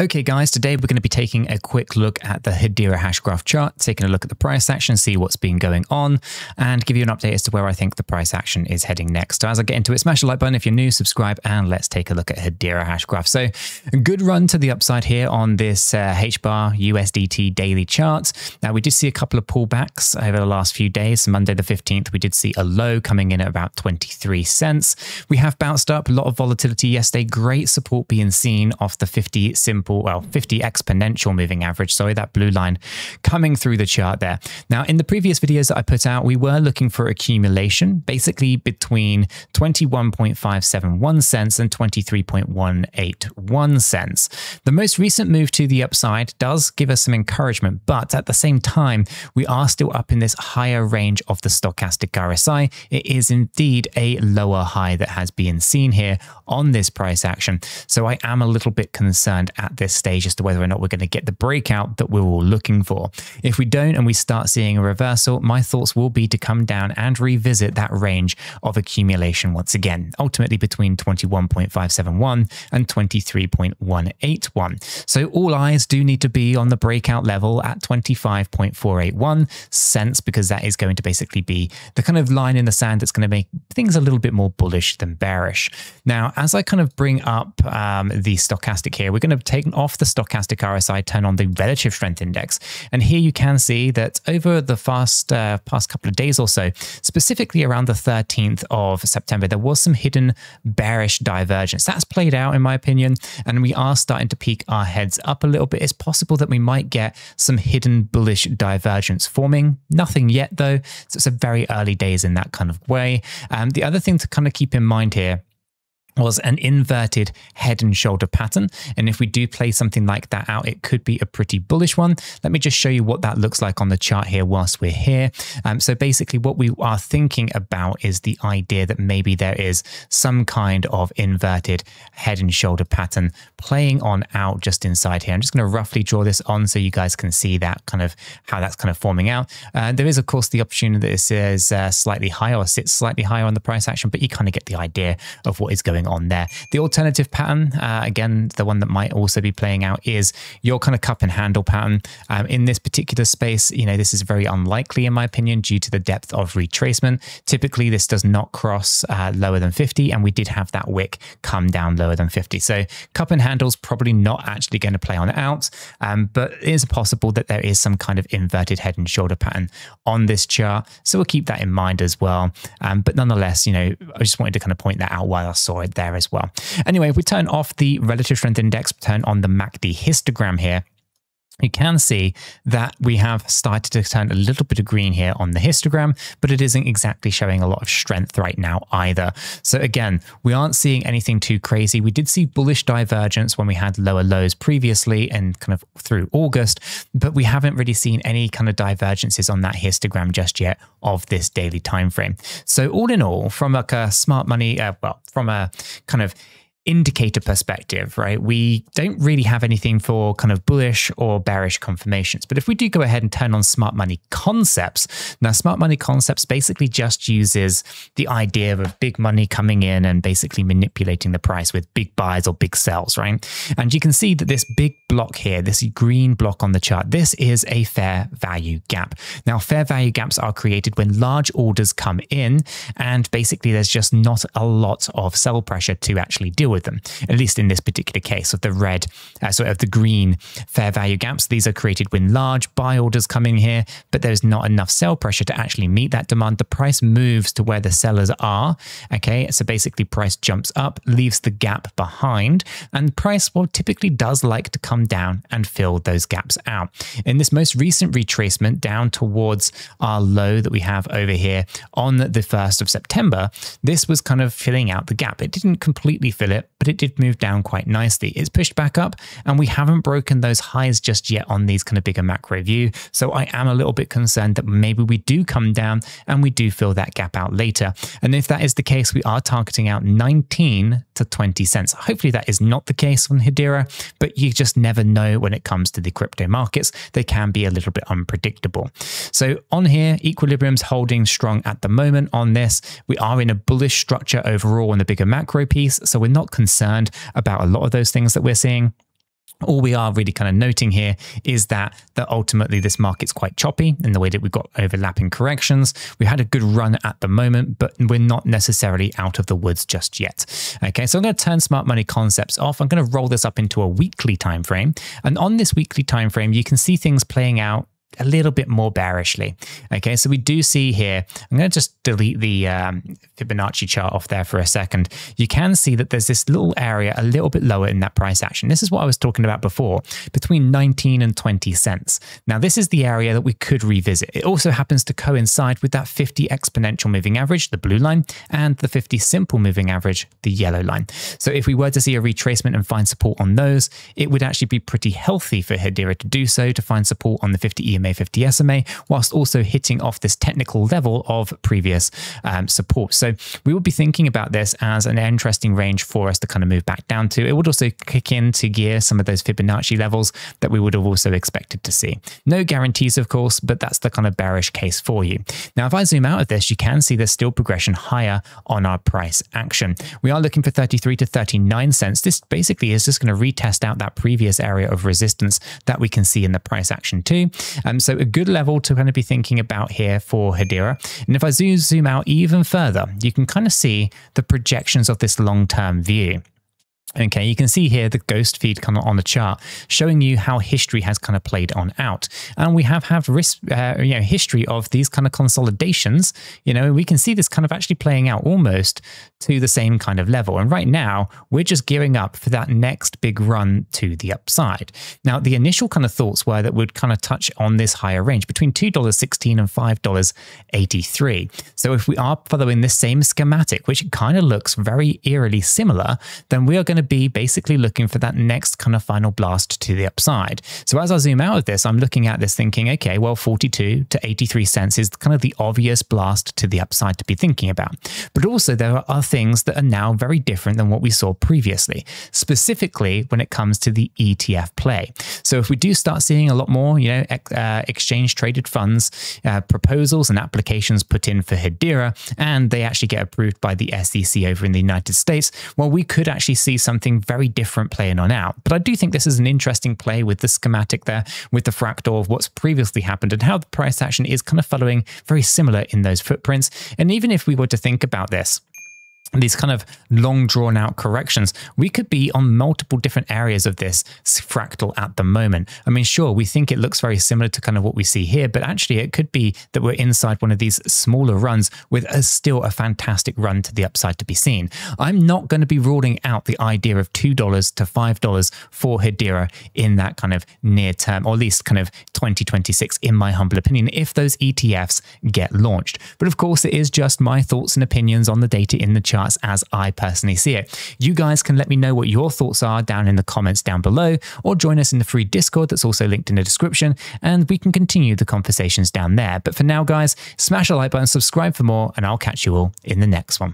Okay guys, today we're going to be taking a quick look at the Hedera Hashgraph chart, taking a look at the price action, see what's been going on, and give you an update as to where I think the price action is heading next. So as I get into it, smash the like button if you're new, subscribe, and let's take a look at Hedera Hashgraph. So a good run to the upside here on this HBAR USDT daily chart. Now we did see a couple of pullbacks over the last few days. Monday the 15th, we did see a low coming in at about 23 cents. We have bounced up, a lot of volatility yesterday, great support being seen off the 50 exponential moving average, sorry, that blue line coming through the chart there. Now, in the previous videos that I put out, we were looking for accumulation, basically between 21.571 cents and 23.181 cents. The most recent move to the upside does give us some encouragement, but at the same time, we are still up in this higher range of the stochastic RSI. It is indeed a lower high that has been seen here on this price action. So I am a little bit concerned at this stage as to whether or not we're going to get the breakout that we're all looking for. If we don't and we start seeing a reversal, my thoughts will be to come down and revisit that range of accumulation once again, ultimately between 21.571 and 23.181. So all eyes do need to be on the breakout level at 25.481 cents, because that is going to basically be the kind of line in the sand that's going to make things a little bit more bullish than bearish. Now, as I kind of bring up the stochastic here, we're going to take off the stochastic RSI, turn on the relative strength index. And here you can see that over the past couple of days or so, specifically around the 13th of September, there was some hidden bearish divergence. That's played out in my opinion, and we are starting to peek our heads up a little bit. It's possible that we might get some hidden bullish divergence forming. Nothing yet though, so it's a very early days in that kind of way. The other thing to kind of keep in mind here was an inverted head and shoulder pattern. And if we do play something like that out, it could be a pretty bullish one. Let me just show you what that looks like on the chart here whilst we're here. So basically what we are thinking about is the idea that maybe there is some kind of inverted head and shoulder pattern playing on out just inside here. I'm just going to roughly draw this on so you guys can see that kind of how that's kind of forming out. There is of course the opportunity that this is slightly higher or sits slightly higher on the price action, but you kind of get the idea of what is going on there. The alternative pattern, again, the one that might also be playing out is your kind of cup and handle pattern. In this particular space, you know, this is very unlikely in my opinion due to the depth of retracement. Typically, this does not cross lower than 50, and we did have that wick come down lower than 50. So cup and handle's probably not actually going to play on out, but it is possible that there is some kind of inverted head and shoulder pattern on this chart. So we'll keep that in mind as well. But nonetheless, you know, I just wanted to kind of point that out while I saw it there as well. Anyway, if we turn off the relative strength index, turn on the MACD histogram here, you can see that we have started to turn a little bit of green here on the histogram, but it isn't exactly showing a lot of strength right now either. So again, we aren't seeing anything too crazy. We did see bullish divergence when we had lower lows previously and kind of through August, but we haven't really seen any kind of divergences on that histogram just yet of this daily time frame. So all in all, from like a smart money, from a kind of indicator perspective, right, we don't really have anything for kind of bullish or bearish confirmations. But if we do go ahead and turn on smart money concepts, now smart money concepts basically just uses the idea of big money coming in and basically manipulating the price with big buys or big sells, right? And you can see that this big block here, this green block on the chart, this is a fair value gap. Now, fair value gaps are created when large orders come in and basically there's just not a lot of sell pressure to actually deal with them, at least in this particular case of the red, of the green fair value gaps. These are created when large buy orders come in here, but there's not enough sell pressure to actually meet that demand. The price moves to where the sellers are. Okay, so basically price jumps up, leaves the gap behind, and price, well, typically does like to come down and fill those gaps out. In this most recent retracement down towards our low that we have over here on the 1st of September, this was kind of filling out the gap. It didn't completely fill it, but it did move down quite nicely. It's pushed back up and we haven't broken those highs just yet on these kind of bigger macro view. So I am a little bit concerned that maybe we do come down and we do fill that gap out later. And if that is the case, we are targeting out 19 to 20 cents. Hopefully that is not the case on Hedera, but you just never know when it comes to the crypto markets. They can be a little bit unpredictable. So on here, equilibrium's holding strong at the moment on this. We are in a bullish structure overall on the bigger macro piece. So we're not concerned about a lot of those things that we're seeing. All we are really kind of noting here is that ultimately this market's quite choppy in the way that we've got overlapping corrections. We had a good run at the moment, but we're not necessarily out of the woods just yet. Okay, so I'm going to turn smart money concepts off. I'm going to roll this up into a weekly time frame. And on this weekly time frame, you can see things playing out a little bit more bearishly. Okay, so we do see here, I'm going to just delete the Fibonacci chart off there for a second. You can see that there's this little area a little bit lower in that price action. This is what I was talking about before, between 19 and 20 cents. Now, this is the area that we could revisit. It also happens to coincide with that 50 exponential moving average, the blue line, and the 50 simple moving average, the yellow line. So if we were to see a retracement and find support on those, it would actually be pretty healthy for Hedera to do so, to find support on the 50 EMA, 50 SMA, whilst also hitting off this technical level of previous support. So we would be thinking about this as an interesting range for us to kind of move back down to. It would also kick into gear some of those Fibonacci levels that we would have also expected to see. No guarantees, of course, but that's the kind of bearish case for you. Now, if I zoom out of this, you can see there's still progression higher on our price action. We are looking for 33 to 39 cents. This basically is just going to retest out that previous area of resistance that we can see in the price action too. So a good level to kind of be thinking about here for Hedera. And if I zoom out even further, you can kind of see the projections of this long-term view. Okay, you can see here the ghost feed kind of on the chart showing you how history has kind of played on out. And we have history of these kind of consolidations. We can see this kind of actually playing out almost to the same kind of level. And right now, we're just gearing up for that next big run to the upside. Now, the initial kind of thoughts were that we'd kind of touch on this higher range between $2.16 and $5.83. So if we are following this same schematic, which kind of looks very eerily similar, then we are going to be basically looking for that next kind of final blast to the upside. So as I zoom out of this, I'm looking at this thinking, okay, well, 42 to 83 cents is kind of the obvious blast to the upside to be thinking about. But also there are things that are now very different than what we saw previously, specifically when it comes to the ETF play. So if we do start seeing a lot more, exchange traded funds, proposals and applications put in for Hedera, and they actually get approved by the SEC over in the United States, well, we could actually see something very different playing on out. But I do think this is an interesting play with the schematic there, with the fractal of what's previously happened and how the price action is kind of following very similar in those footprints. And even if we were to think about this, these kind of long drawn out corrections, we could be on multiple different areas of this fractal at the moment. I mean, sure, we think it looks very similar to kind of what we see here, but actually it could be that we're inside one of these smaller runs with still a fantastic run to the upside to be seen. I'm not going to be ruling out the idea of $2 to $5 for Hedera in that kind of near term, or at least kind of 2026, in my humble opinion, if those ETFs get launched. But of course, it is just my thoughts and opinions on the data in the chart as I personally see it. You guys can let me know what your thoughts are down in the comments down below, or join us in the free Discord that's also linked in the description, and we can continue the conversations down there. But for now, guys, smash the like button, subscribe for more, and I'll catch you all in the next one.